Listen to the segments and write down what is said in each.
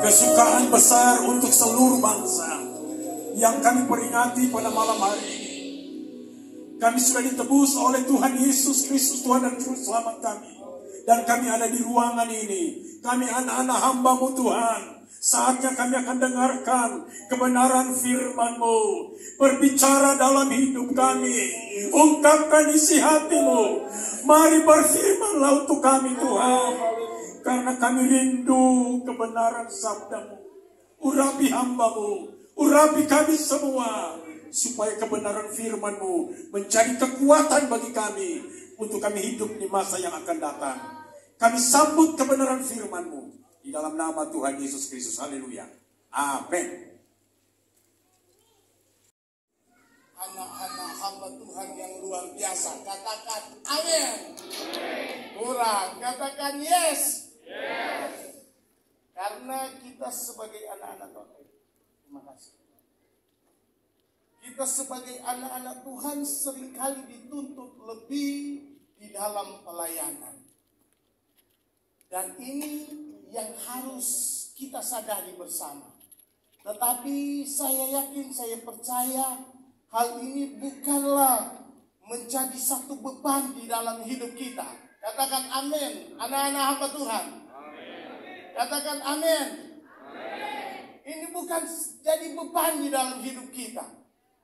Kesukaan besar untuk seluruh bangsa yang kami peringati pada malam hari ini. Kami sudah ditebus oleh Tuhan Yesus Kristus, Tuhan dan Juru Selamat kami. Dan kami ada di ruangan ini. Kami anak-anak hamba-Mu Tuhan. Saatnya kami akan dengarkan kebenaran firman-Mu. Berbicara dalam hidup kami. Ungkapkan isi hati-Mu. Mari berfirmanlah untuk kami Tuhan. Karena kami rindu kebenaran sabda-Mu. Urapi hamba-Mu, urapi kami semua. Supaya kebenaran firman-Mu menjadi kekuatan bagi kami. Untuk kami hidup di masa yang akan datang. Kami sambut kebenaran firman-Mu. Di dalam nama Tuhan Yesus Kristus. Haleluya. Amin. Anak-anak hamba Tuhan yang luar biasa. Katakan amin. Kurang. Katakan yes. Yes. Karena kita sebagai anak-anak Tuhan, terima kasih. Kita sebagai anak-anak Tuhan seringkali dituntut lebih di dalam pelayanan. Dan ini yang harus kita sadari bersama. Tetapi saya yakin, saya percaya hal ini bukanlah menjadi satu beban di dalam hidup kita. Katakan amin, anak-anak hamba Tuhan. Katakan amin. Ini bukan jadi beban di dalam hidup kita.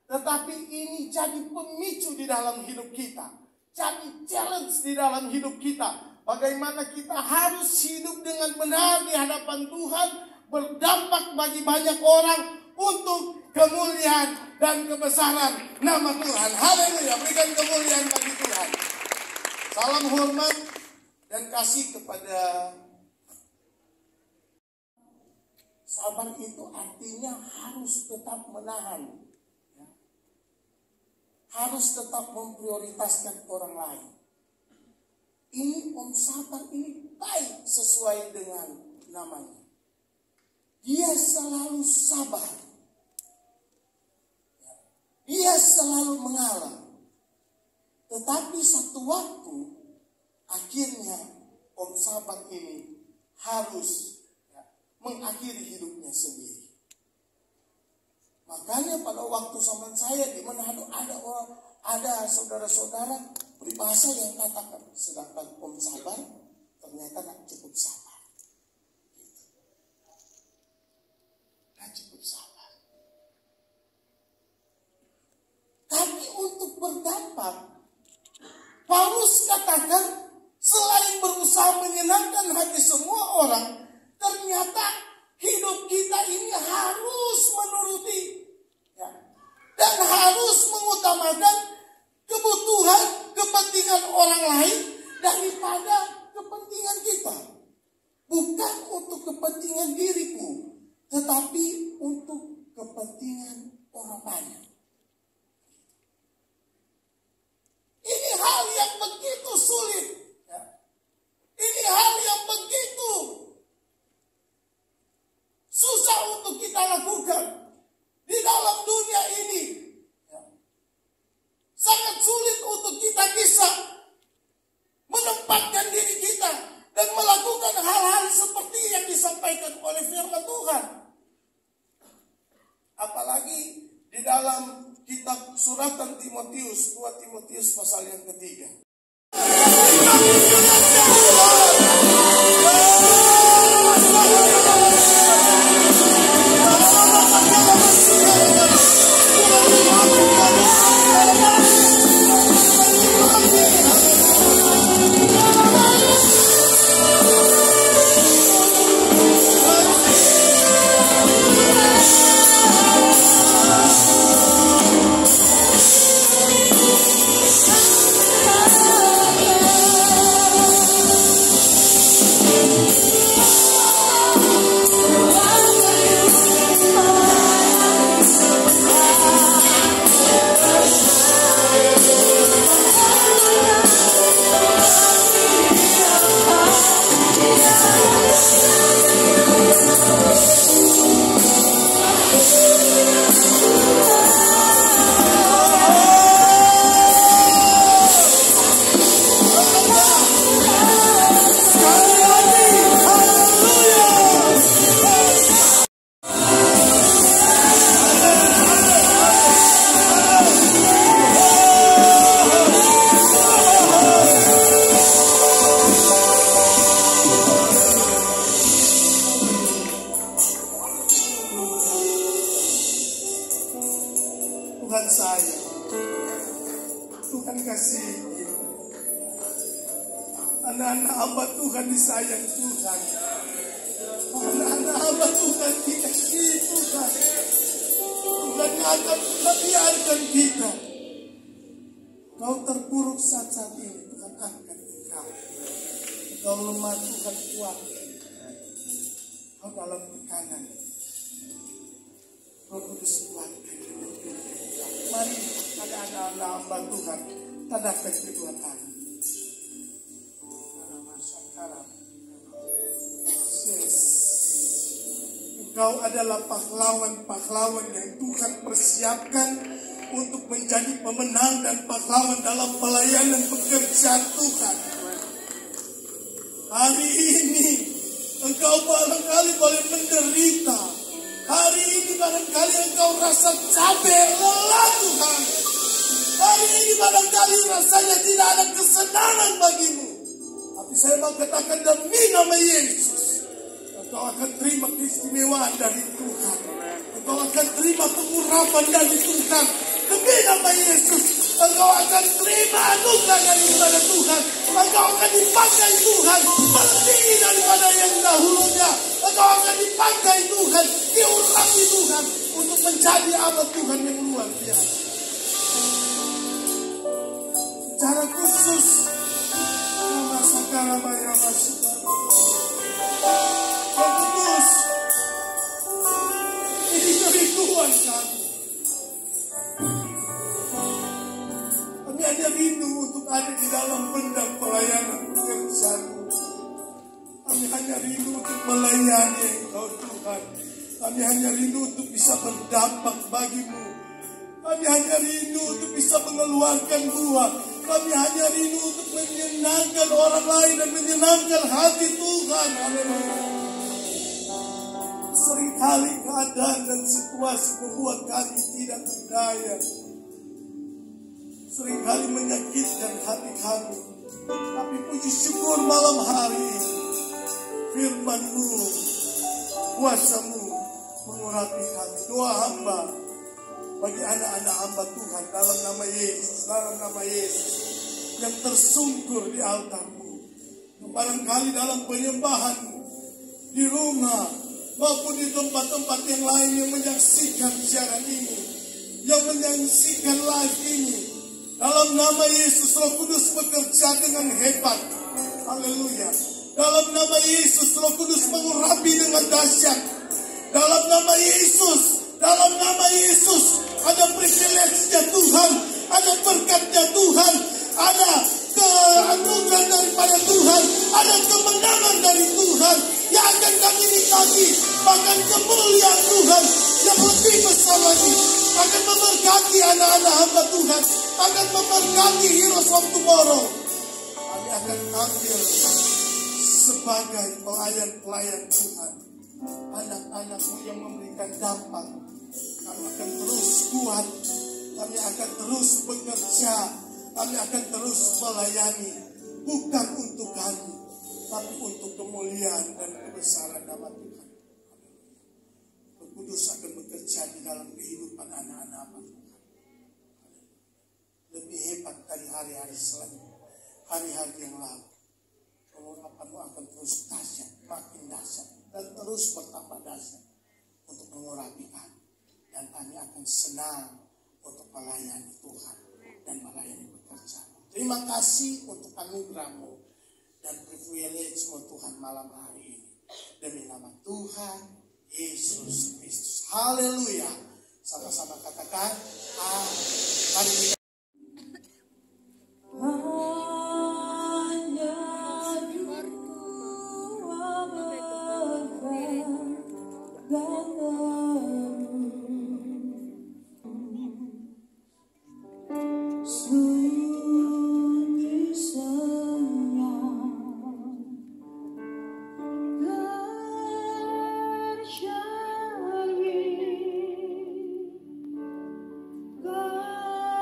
Tetapi ini jadi pemicu di dalam hidup kita. Jadi challenge di dalam hidup kita. Bagaimana kita harus hidup dengan benar di hadapan Tuhan. Berdampak bagi banyak orang untuk kemuliaan dan kebesaran nama Tuhan. Haleluya, berikan kemuliaan bagi Tuhan. Salam hormat dan kasih kepada sabar. Itu artinya harus tetap menahan. Ya. Harus tetap memprioritaskan orang lain. Ini Om Sabar ini baik sesuai dengan namanya. Dia selalu sabar. Ya. Dia selalu mengalah. Tetapi satu waktu akhirnya Om Sabar ini harus mengakhiri hidupnya sendiri. Makanya pada waktu zaman saya di Manado ada saudara-saudara peribahasa yang katakan, sedangkan Om Sabar ternyata tidak cukup sabar. Tidak cukup sabar. Tapi untuk berdampak, Paulus katakan selain berusaha menyenangkan hati semua orang, ternyata hidup kita ini harus menuruti ya, dan harus mengutamakan kebutuhan, kepentingan orang lain daripada kepentingan kita. Bukan untuk kepentingan diriku, tetapi untuk kepentingan orang banyak. Ini hal yang begitu sulit. Ya. Ini hal yang begitu susah untuk kita lakukan di dalam dunia ini. Ya. Sangat sulit untuk kita bisa menempatkan diri kita dan melakukan hal-hal seperti yang disampaikan oleh firman Tuhan. Apalagi di dalam kitab suratan Timotius, 2 Timotius pasal yang ketiga. Tuhan sayang. Tuhan kasih. Anak-anak hamba Tuhan disayang Tuhan. Anak-anak hamba Tuhan dikasihi Tuhan. Tuhan akan biarkan kita. Kau terpuruk saat ini, Tuhan angkat engkau. Kau lemah, Tuhan kuat. Kau dalam tekanan. Roh Kudus kuatkan. Mari anak-anak hamba Tuhan tadahkan kedua tangan. Yes. Engkau adalah pahlawan-pahlawan yang Tuhan persiapkan untuk menjadi pemenang dan pahlawan dalam pelayanan pekerjaan Tuhan. Hari ini engkau barangkali boleh menderita. Hari ini barangkali engkau rasa capek, lelah Tuhan. Hari ini barangkali rasanya tidak ada kesenangan bagimu. Tapi saya mau katakan demi nama Yesus, engkau akan terima keistimewaan dari Tuhan. Engkau akan terima pengurapan dari Tuhan. Demi nama Yesus, engkau akan terima anugerah daripada Tuhan. Engkau akan dipakai Tuhan melebihi daripada yang dahulunya. Engkau akan dipakai Tuhan, diurapi Tuhan untuk menjadi anak Tuhan yang luar biasa. Secara khusus, nama Sakara Bayama Saudara yang kudus, ini kerinduan kami. Kami hanya rindu untuk ada di dalam bendang pelayanan pekerjaanmu. Kami hanya rindu untuk melayani Engkau Tuhan. Kami hanya rindu untuk bisa berdampak bagimu. Kami hanya rindu untuk bisa mengeluarkan buah. Kami hanya rindu untuk menyenangkan orang lain dan menyenangkan hati Tuhan. Haleluya. Seringkali keadaan dan situasi membuat kami tidak berdaya. Seringkali menyakitkan hati kami. Tapi puji syukur malam hari ini, firman-Mu, kuasa-Mu mengurapi kami. Doa hamba bagi anak-anak hamba Tuhan dalam nama Yesus yang tersungkur di altar-Mu. Barangkali dalam penyembahan di rumah maupun di tempat-tempat yang lain yang menyaksikan siaran ini, yang menyaksikan live ini. Dalam nama Yesus, Roh Kudus bekerja dengan hebat. Haleluya. Dalam nama Yesus, Roh Kudus mengurapi dengan dahsyat. Dalam nama Yesus, ada privilege-nya Tuhan, ada berkat-nya Tuhan, ada keanugeraan daripada Tuhan, ada kemenangan dari Tuhan yang akan kami nikmati. Bahkan kemuliaan Tuhan yang lebih besar lagi akan memberkati anak-anak hamba Tuhan, akan memberkati Heroes of Tomorrow. Kami akan ambil sebagai pelayan-pelayan Tuhan, anak-anak-Mu yang memberikan dampak. Kami akan terus kuat, kami akan terus bekerja, kami akan terus melayani, bukan untuk kami, tapi untuk kemuliaan dan kebesaran nama Tuhan. Roh Kudus akan bekerja di dalam kehidupan anak-anak Tuhan. Lebih hebat dari hari-hari selanjutnya, hari-hari yang lalu. Pengurapan-Mu akan terus dahsyat, makin dahsyat, dan terus bertambah dahsyat untuk mengurapi kami. Dan kami akan senang untuk melayani Tuhan dan melayani pekerjaan. Terima kasih untuk anugerah-Mu dan privilege-Mu Tuhan malam hari ini. Demi nama Tuhan Yesus Kristus. Haleluya. Sama-sama katakan amin.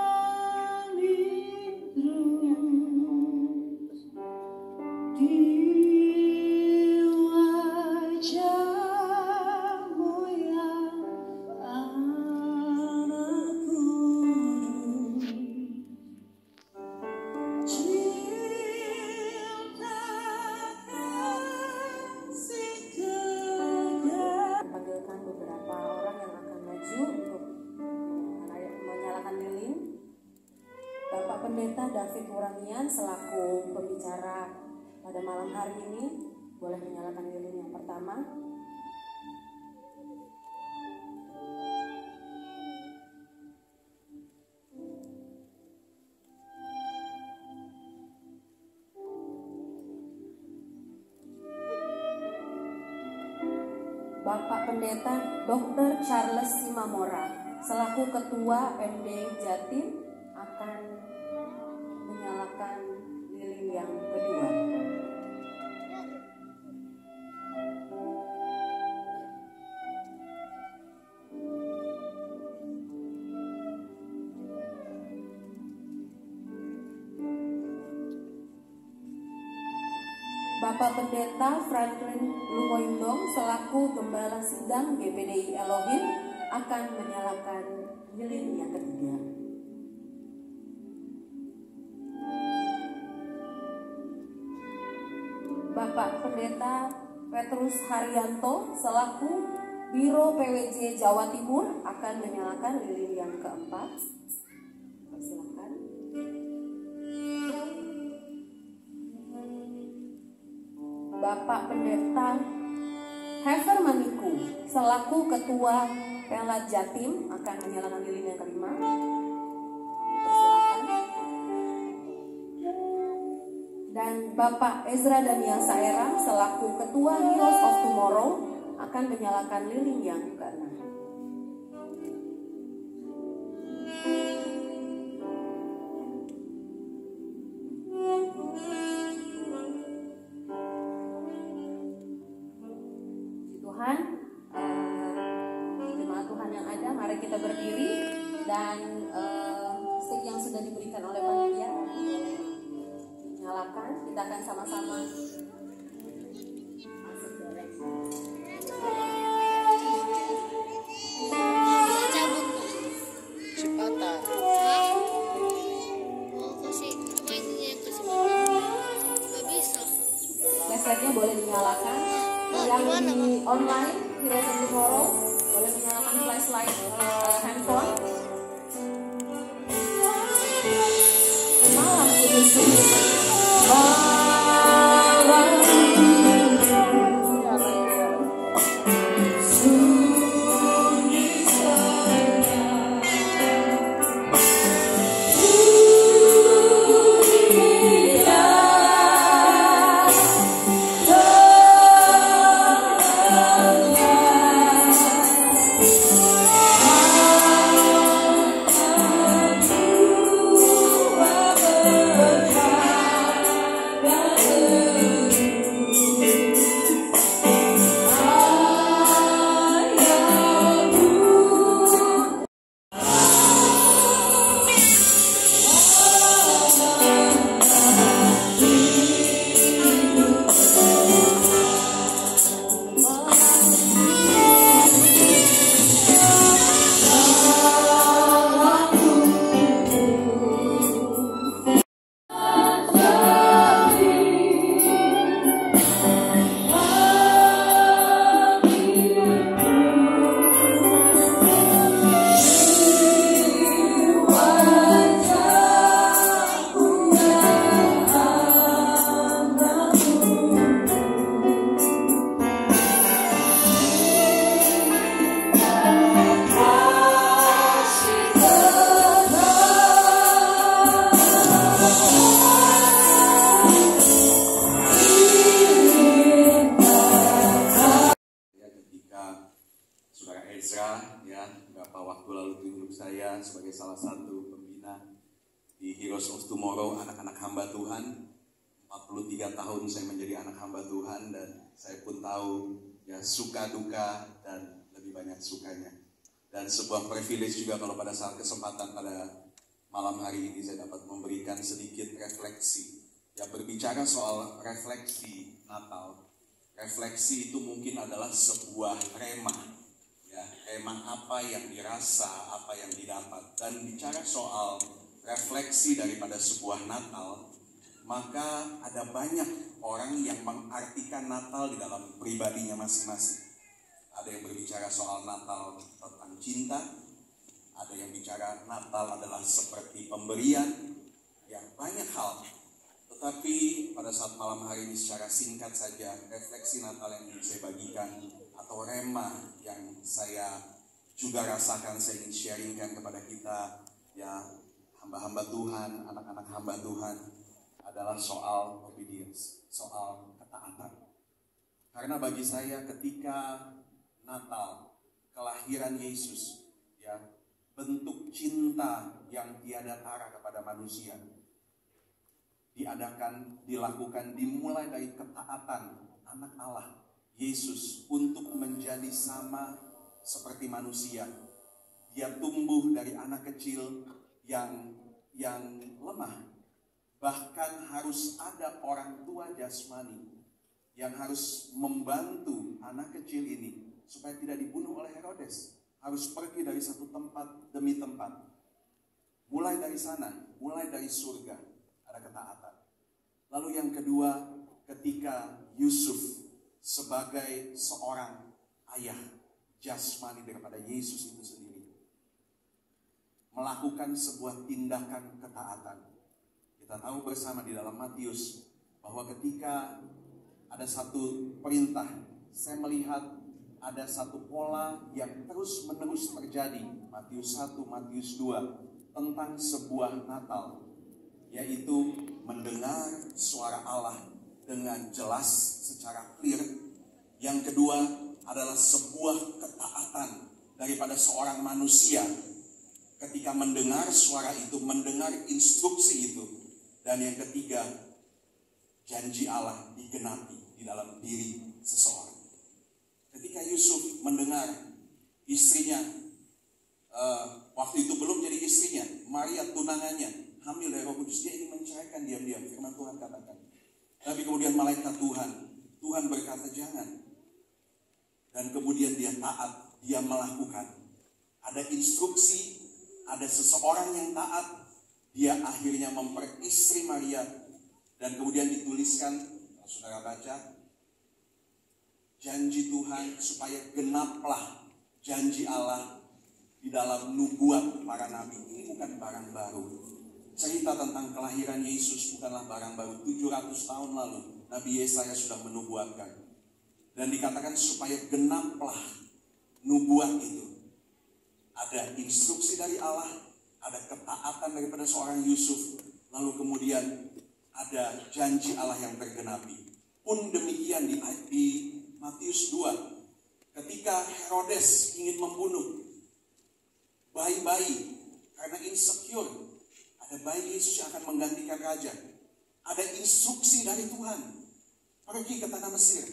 Mari kita di wajah-Mu David Uranian selaku pembicara pada malam hari ini boleh menyalakan lilin yang pertama. Bapak Pendeta Dr. Charles Simamora selaku Ketua MD Jatim akan menyalakan lilin yang kedua. Bapak Pendeta Franklin Lumoindong selaku Gembala Sidang GPDI Elohim akan menyalakan lilin yang ketiga. Bapak Pendeta Petrus Haryanto selaku Biro PWJ Jawa Timur akan menyalakan lilin yang keempat. Silakan. Bapak Pendeta Hefer Maniku selaku Ketua Pelat Jatim akan menyalakan lilin yang kelima. Persilakan. Dan Bapak Ezra Daniel Saera selaku Ketua Heroes of Tomorrow akan menyalakan lilin yang keenam. Jemaat Tuhan yang ada, mari kita berdiri dan stick yang sudah diberikan oleh panitia nyalakan. Kita akan sama-sama masuk direksi. Kesetnya boleh dinyalakan. Yang di online Heroes of Tomorrow boleh menyalakan flashlight handphone. Malam kudus sebagai salah satu pembina di Heroes of Tomorrow, anak-anak hamba Tuhan. 43 tahun saya menjadi anak hamba Tuhan dan saya pun tahu ya suka duka dan lebih banyak sukanya. Dan sebuah privilege juga kalau pada saat kesempatan pada malam hari ini saya dapat memberikan sedikit refleksi. Ya, berbicara soal refleksi Natal. Refleksi itu mungkin adalah sebuah rema. Ya, rema apa yang dirasa, apa yang didapat. Dan bicara soal refleksi daripada sebuah Natal, maka ada banyak orang yang mengartikan Natal di dalam pribadinya masing-masing. Ada yang berbicara soal Natal tentang cinta, ada yang bicara Natal adalah seperti pemberian, ya banyak hal. Tetapi pada saat malam hari ini secara singkat saja, refleksi Natal yang ingin saya bagikan atau rema yang saya juga rasakan, saya ingin sharingkan kepada kita, ya hamba-hamba Tuhan, anak-anak hamba Tuhan, adalah soal obedience, soal ketaatan. Karena bagi saya ketika Natal, kelahiran Yesus, ya bentuk cinta yang tiada tara kepada manusia, dilakukan dimulai dari ketaatan anak Allah Yesus untuk menjadi sama seperti manusia. Dia tumbuh dari anak kecil yang lemah, bahkan harus ada orang tua jasmani yang harus membantu anak kecil ini supaya tidak dibunuh oleh Herodes, harus pergi dari satu tempat demi tempat. Mulai dari sana, mulai dari surga, ada ketaatan. Lalu yang kedua, ketika Yusuf sebagai seorang ayah jasmani daripada Yesus itu sendiri melakukan sebuah tindakan ketaatan. Kita tahu bersama di dalam Matius bahwa ketika ada satu perintah, saya melihat ada satu pola yang terus-menerus terjadi. Matius 1, Matius 2 tentang sebuah Natal, yaitu mendengar suara Allah dengan jelas secara clear. Yang kedua adalah sebuah ketaatan daripada seorang manusia ketika mendengar suara itu, mendengar instruksi itu. Dan yang ketiga, janji Allah digenapi di dalam diri seseorang. Ketika Yusuf mendengar istrinya, waktu itu belum jadi istrinya, Maria tunangannya, hamil dari Roh Kudus, dia ingin menceraikan diam-diam, firman Tuhan katakan. Tapi kemudian malaikat Tuhan berkata jangan. Dan kemudian dia taat, dia melakukan. Ada instruksi, ada seseorang yang taat, dia akhirnya memperistri Maria. Dan kemudian dituliskan, saudara baca, janji Tuhan supaya genaplah janji Allah di dalam nubuat para nabi. Ini bukan barang baru. Cerita tentang kelahiran Yesus bukanlah barang baru. 700 tahun lalu Nabi Yesaya sudah menubuatkan. Dan dikatakan supaya genaplah nubuat itu. Ada instruksi dari Allah, ada ketaatan daripada seorang Yusuf, lalu kemudian ada janji Allah yang tergenapi. Pun demikian di Matius 2, ketika Herodes ingin membunuh bayi-bayi karena insecure, ada bayi Yesus yang akan menggantikan raja. Ada instruksi dari Tuhan, pergi ke tanah Mesir.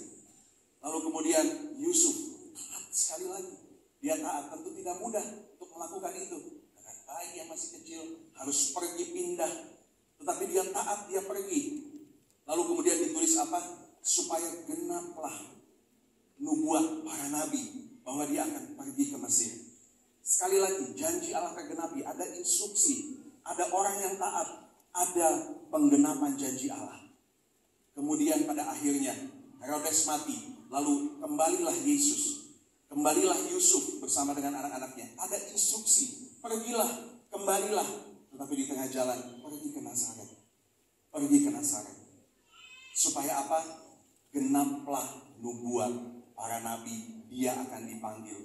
Lalu kemudian Yusuf taat sekali lagi. Dia taat, tentu tidak mudah untuk melakukan itu. Dengan bayi yang masih kecil harus pergi pindah. Tetapi dia taat, dia pergi. Lalu kemudian ditulis apa? Supaya genaplah nubuat para nabi bahwa dia akan pergi ke Mesir. Sekali lagi, janji Allah tergenapi. Ada instruksi, ada orang yang taat, ada penggenapan janji Allah. Kemudian pada akhirnya Herodes mati. Lalu kembalilah Yesus, kembalilah Yusuf bersama dengan anak-anaknya. Ada instruksi, pergilah, kembalilah. Tetapi di tengah jalan, pergi ke Nazaret. Pergi ke Nazaret. Supaya apa? Genaplah nubuat para nabi, dia akan dipanggil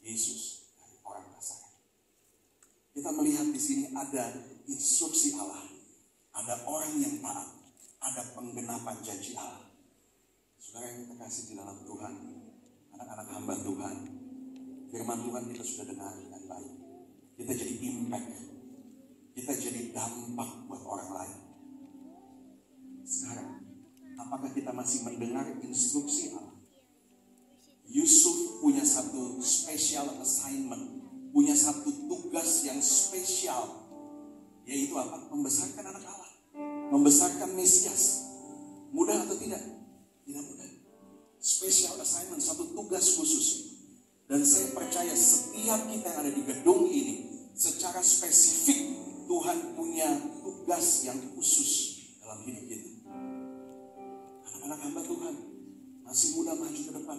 Yesus dari orang Nazaret. Kita melihat di sini ada instruksi Allah, ada orang yang taat, ada penggenapan janji Allah. Saudara yang kita kasih di dalam Tuhan, anak-anak hamba Tuhan, firman Tuhan kita sudah dengar dengan baik. Kita jadi impact, kita jadi dampak buat orang lain. Sekarang, apakah kita masih mendengar instruksi Allah? Yusuf punya satu special assignment, punya satu tugas yang spesial, yaitu apa? Membesarkan anak Allah, membesarkan Mesias. Mudah atau tidak? Tidak mudah. Special assignment, satu tugas khusus. Dan saya percaya setiap kita yang ada di gedung ini, secara spesifik Tuhan punya tugas yang khusus dalam hidup kita. Anak-anak hamba Tuhan masih muda maju ke depan.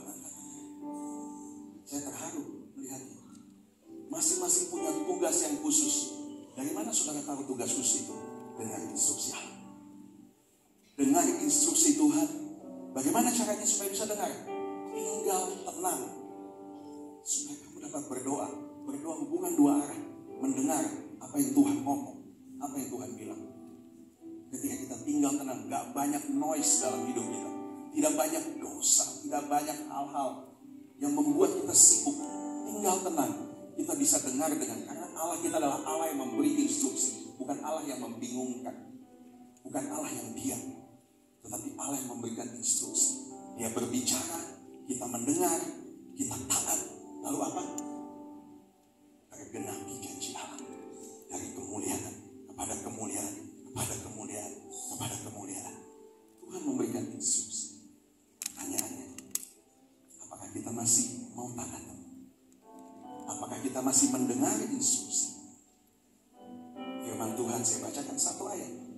Saya terharu melihatnya. Masing-masing punya tugas yang khusus. Dari mana saudara tahu tugas khusus itu? dengar instruksi Allah. Dengar instruksi Tuhan. Bagaimana caranya supaya bisa dengar? Tinggal tenang. Supaya kamu dapat berdoa. Berdoa hubungan dua arah. Mendengar apa yang Tuhan ngomong. Apa yang Tuhan bilang. Ketika kita tinggal tenang. Gak banyak noise dalam hidup kita. Tidak banyak dosa. Tidak banyak hal-hal yang membuat kita sibuk. Tinggal tenang. Kita bisa dengar dengan. Karena Allah kita adalah Allah yang memberi instruksi. Bukan Allah yang membingungkan. Bukan Allah yang diam. Tetapi Allah yang memberikan instruksi. Dia berbicara, kita mendengar, kita taat. Lalu apa? Tergenapi janji Allah. Dari kemuliaan kepada kemuliaan, kepada kemuliaan, kepada kemuliaan. Tuhan memberikan instruksi. Pertanyaannya, apakah kita masih mau taat? Apakah kita masih mendengar instruksi? Firman Tuhan saya bacakan satu ayat.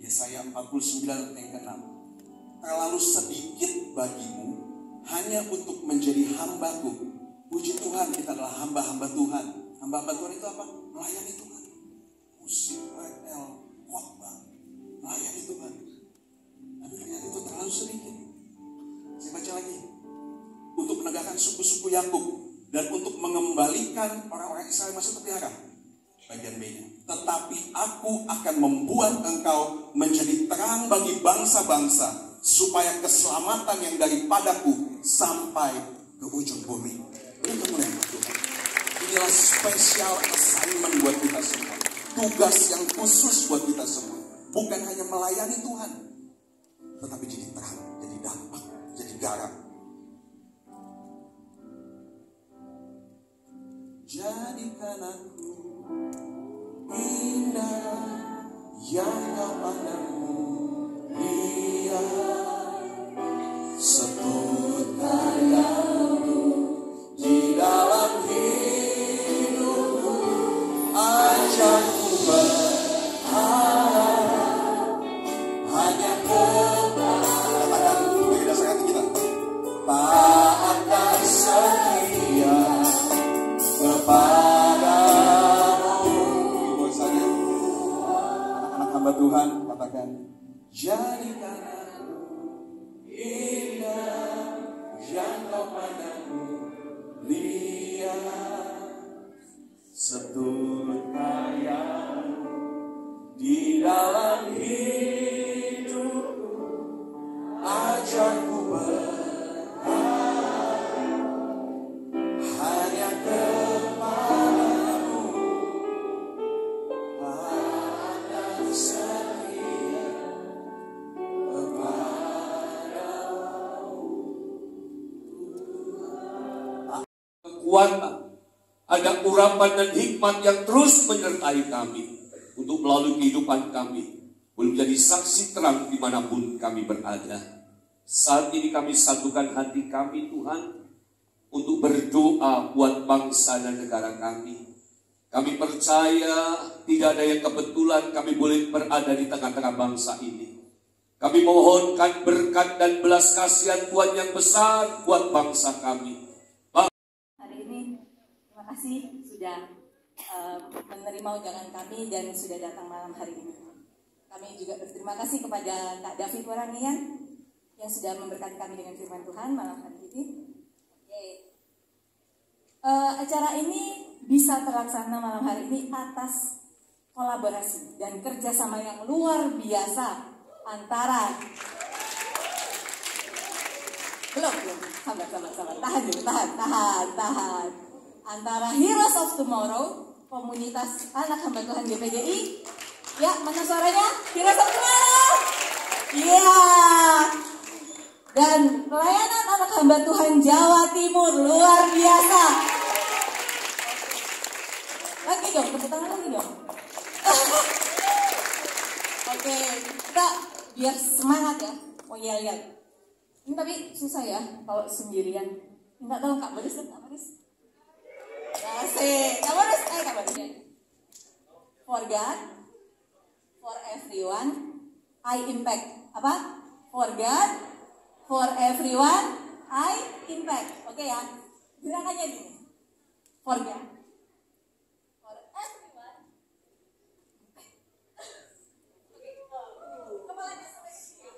Yesaya 49 ayat ke-6. Terlalu sedikit bagimu hanya untuk menjadi hambaku. Puji Tuhan, kita adalah hamba-hamba Tuhan. Hamba-hamba Tuhan itu apa? Melayani Tuhan. Musik, WL, khotbah, melayani Tuhan. Tapi ternyata itu terlalu sedikit. Saya baca lagi. Untuk menegakkan suku-suku Yakub dan untuk mengembalikan orang-orang Israel masuk ke pelihara. Bagian B-nya. Tetapi aku akan membuat engkau menjadi terang bagi bangsa-bangsa, supaya keselamatan yang daripadaku sampai ke ujung bumi. Ini kemuliaan Tuhan. Inilah special assignment buat kita semua. Tugas yang khusus buat kita semua. Bukan hanya melayani Tuhan, tetapi jadi terang, jadi dampak, jadi garam. Jadikan aku indah yang kau pandangmu, lihat sebut karyamu di dalam hidupku, ajakku berharap hanya katakan berdasarkan kita, tak akan setia kepadamu. Ibu saja, anak-anak hamba Tuhan, katakan, jadikan aku indah yang kau pandangmu, lihat seturut karyamu di dalam hidupku, ajakku berharap hanya kepadamu, akan setia kepadamu. Kekuatan, ada urapan dan hikmat yang terus menyertai kami untuk melalui kehidupan kami menjadi saksi terang dimanapun kami berada. Saat ini kami satukan hati kami Tuhan untuk berdoa buat bangsa dan negara kami. Kami percaya tidak ada yang kebetulan kami boleh berada di tengah-tengah bangsa ini. Kami mohonkan berkat dan belas kasihan Tuhan yang besar buat bangsa kami. Hari ini terima kasih sudah menerima undangan kami dan sudah datang malam hari ini. Kami juga berterima kasih kepada Kak David Warangian yang sudah memberkati kami dengan firman Tuhan malam hari ini. Acara ini bisa terlaksana malam hari ini atas kolaborasi dan kerjasama yang luar biasa antara belum sabar tahan antara Heroes of Tomorrow, komunitas anak hamba Tuhan GPDI. Ya, mana suaranya? Heroes of Tomorrow. Iya. Dan pelayanan anak hamba Tuhan Jawa Timur luar biasa. Lagi dong, tepuk tangan lagi dong. Oke, kita biar semangat ya, mau yel-yel. Ini tapi susah ya kalau sendirian. Enggak tahu Kak Boris dan Kak Boris. Asik, Kak Boris, Kak Boris ya. For God, for everyone, I impact. Apa? For God, for everyone, I impact. Oke ya. Gerakannya gini. For God, for everyone. Kepalanya sampai sini.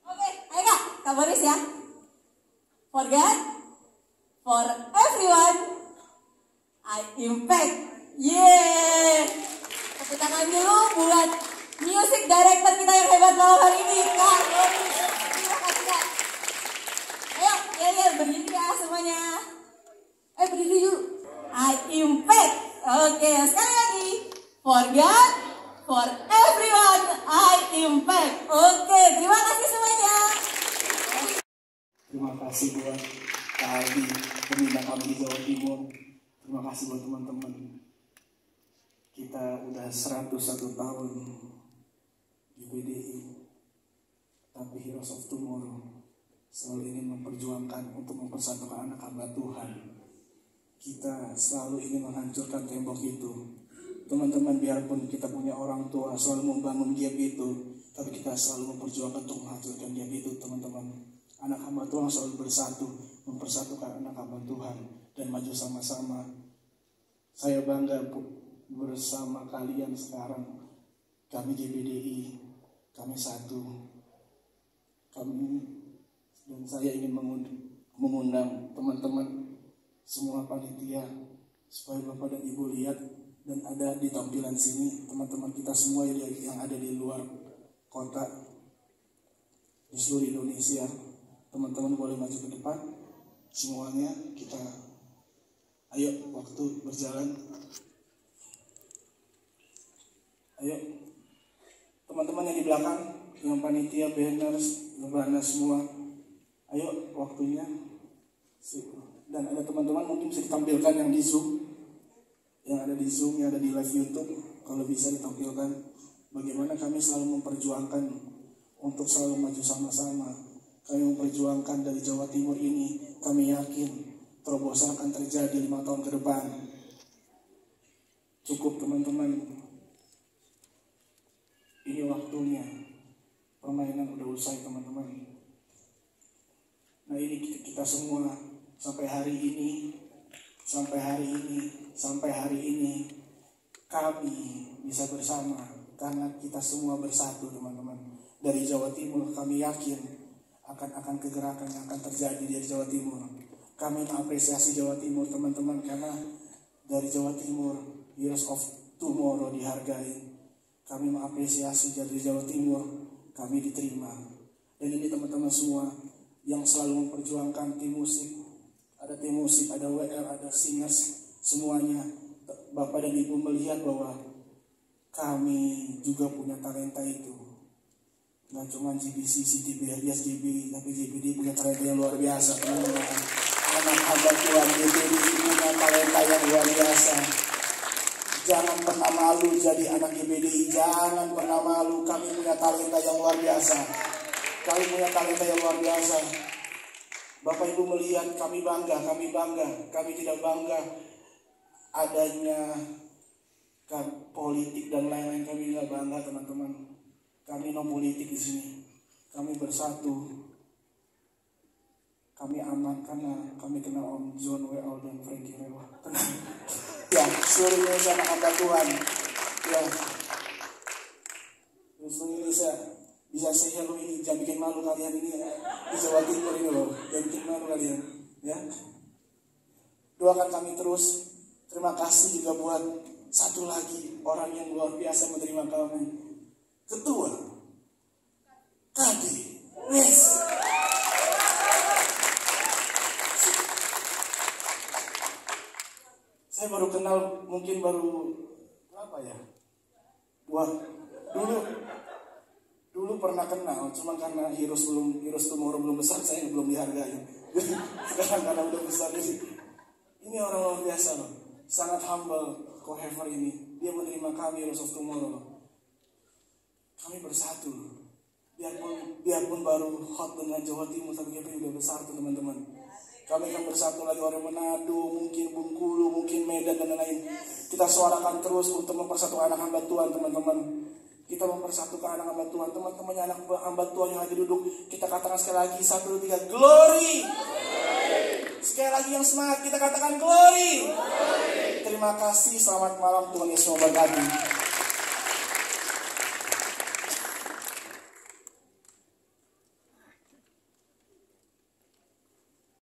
Oke, ayo Kak, Kak Boris ya. For God, for everyone, I impact. Yeay. Tepuk tangan dulu buat music director kita yang hebat malam hari ini, Kak Boris. Terima kasih Kak. Ayo, ya berdiri ya semuanya. Berdiri dulu. I impact. Oke, sekali lagi. For God, for everyone, I impact. Oke, terima kasih semuanya. Terima kasih buat Kak Aldi, pembina kami di Jawa Timur. Terima kasih buat teman-teman. Kita udah 101 tahun di PDI, tapi Heroes of Tomorrow selalu ingin memperjuangkan untuk mempersatukan anak hamba Tuhan. Kita selalu ingin menghancurkan tembok itu. Teman-teman, biarpun kita punya orang tua selalu membangun gap itu, tapi kita selalu memperjuangkan untuk menghancurkan gap itu, teman-teman. Anak hamba Tuhan selalu bersatu, mempersatukan anak hamba Tuhan dan maju sama-sama. Saya bangga bersama kalian sekarang. Kami GBDI, kami satu. Kami dan saya ingin mengundang teman-teman semua panitia supaya Bapak dan Ibu lihat dan ada di tampilan sini teman-teman kita semua yang ada di luar kota di seluruh Indonesia. Teman-teman boleh maju ke depan semuanya. Kita ayo, waktu berjalan. Ayo teman-teman yang di belakang, yang panitia, banners, rebana semua, ayo waktunya. Dan ada teman-teman mungkin bisa ditampilkan yang di Zoom, yang ada di Zoom, yang ada di live YouTube, kalau bisa ditampilkan bagaimana kami selalu memperjuangkan untuk selalu maju sama-sama. Kami memperjuangkan dari Jawa Timur ini, kami yakin terobosan akan terjadi 5 tahun ke depan. Cukup teman-teman, ini waktunya. Permainan udah usai teman-teman. Nah ini kita semua sampai hari ini kami bisa bersama karena kita semua bersatu teman-teman. Dari Jawa Timur kami yakin akan kegerakan yang akan terjadi dari Jawa Timur. Kami mengapresiasi Jawa Timur teman-teman karena dari Jawa Timur Heroes of Tomorrow dihargai. Kami mengapresiasi dari Jawa Timur, kami diterima. Dan ini teman-teman semua yang selalu memperjuangkan tim musik. Ada tim musik, ada WL, ada singers, semuanya. Bapak dan Ibu melihat bahwa kami juga punya talenta itu. Nggak cuma GBC, CTB, SGB, tapi GBD punya talenta yang luar biasa. Teman-teman. Anak hamba Tuhan GBD punya talenta yang luar biasa. Jangan pernah malu jadi anak GBDI, jangan pernah malu. Kami punya talenta yang luar biasa. Kami punya talenta yang luar biasa. Bapak Ibu melihat kami bangga. Kami tidak bangga adanya politik dan lain-lain. Kami tidak bangga teman-teman. Kami non politik di sini. Kami bersatu. Kami aman karena kami kenal Om John W.L. dan Frankie Rewa. Tenang. Ya, seluruh Indonesia anak hamba Tuhan. Ya, seluruh Indonesia bisa say hello ini. Jangan bikin malu kalian ini di Jawa Timur ini loh. Jangan bikin malu kalian. Ya, doakan kami terus. Terima kasih juga buat satu lagi orang yang luar biasa menerima kami. Ketua Kadi Wes. Saya baru kenal, mungkin baru apa ya? Wah, dulu pernah kenal, cuma karena Heroes Tomorrow belum besar, saya belum dihargai. Sekarang karena udah besar ini orang luar biasa loh, sangat humble. Kohever ini, dia menerima kami Heroes of Tomorrow. Kami bersatu, biarpun baru hot dengan Jawa Timur, tapi kami udah besar tuh teman-teman. Kami akan bersatu lagi orang Manado, mungkin Bengkulu, mungkin Medan dan lain-lain. Kita suarakan terus untuk mempersatukan anak hamba Tuhan teman-teman. Kita mempersatukan anak hamba Tuhan. Teman-temannya anak hamba Tuhan yang lagi duduk. Kita katakan sekali lagi 1, 2, 3, glory. Sekali lagi yang semangat kita katakan glory. Terima kasih, selamat malam, Tuhan Yesus memberkati.